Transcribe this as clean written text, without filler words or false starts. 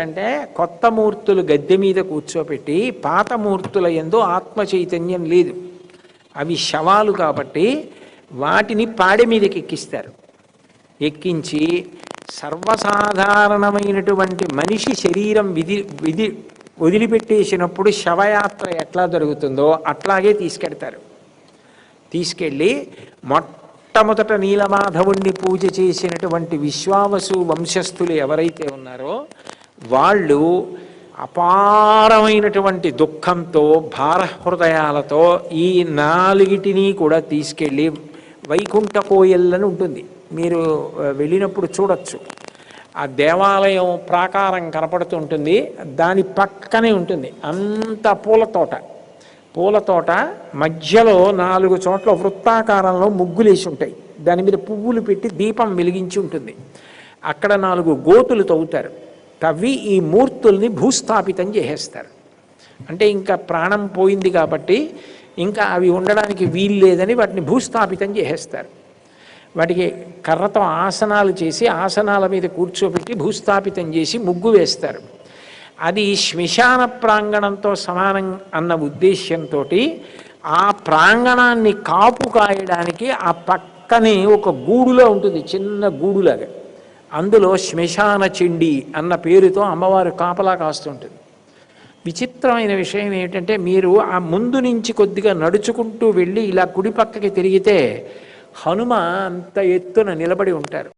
అంటే కొత్త మూర్తులు గద్దె మీద కూర్చోపెట్టి పాత మూర్తుల యందు ఆత్మ చైతన్యం లేదు, అవి శవాలు కాబట్టి వాటిని పాడె మీదకి ఎక్కిస్తారు. ఎక్కించి సర్వసాధారణమైనటువంటి మనిషి శరీరం వదిలిపెట్టేసినప్పుడు శవయాత్ర ఎట్లా జరుగుతుందో అట్లాగే తీసుకెడతారు. తీసుకెళ్ళి మొట్టమొదట నీలమాధవుణ్ణి పూజ చేసినటువంటి విశ్వావసు వంశస్థులు ఎవరైతే ఉన్నారో వాళ్ళు అపారమైనటువంటి దుఃఖంతో భారహృదయాలతో ఈ నాలుగిటిని కూడా తీసుకెళ్ళి వైకుంఠ కోయల్లని ఉంటుంది, మీరు వెళ్ళినప్పుడు చూడొచ్చు. ఆ దేవాలయం ప్రాకారం కనపడుతుంటుంది, దాని పక్కనే ఉంటుంది అంత పూలతోట మధ్యలో 4 చోట్ల వృత్తాకారంలో ముగ్గులేసి ఉంటాయి, దాని మీద పువ్వులు పెట్టి దీపం వెలిగించి ఉంటుంది. అక్కడ 4 గోతులు తవ్వుతారు, తవ్వి ఈ మూర్తుల్ని భూస్థాపితం చేసేస్తారు. అంటే ఇంకా ప్రాణం పోయింది కాబట్టి ఇంకా అవి ఉండడానికి వీలు లేదని వాటిని భూస్థాపితం చేసేస్తారు. వాటికి కర్రతో ఆసనాలు చేసి ఆసనాల మీద కూర్చోబెట్టి భూస్థాపితం చేసి ముగ్గు వేస్తారు. అది శ్మశాన ప్రాంగణంతో సమానం అన్న ఉద్దేశ్యంతో ఆ ప్రాంగణాన్ని కాపు కాయడానికి ఆ పక్కనే ఒక గూడులో ఉంటుంది, చిన్న గూడులాగా. అందులో శ్మశాన చండి అన్న పేరుతో అమ్మవారు కాపలా కాస్తుంటుంది. విచిత్రమైన విషయం ఏమిటంటే మీరు ఆ ముందు నుంచి కొద్దిగా నడుచుకుంటూ వెళ్ళి ఇలా కుడి పక్కకి తిరిగితే హనుమ అంత ఎత్తున నిలబడి ఉంటారు.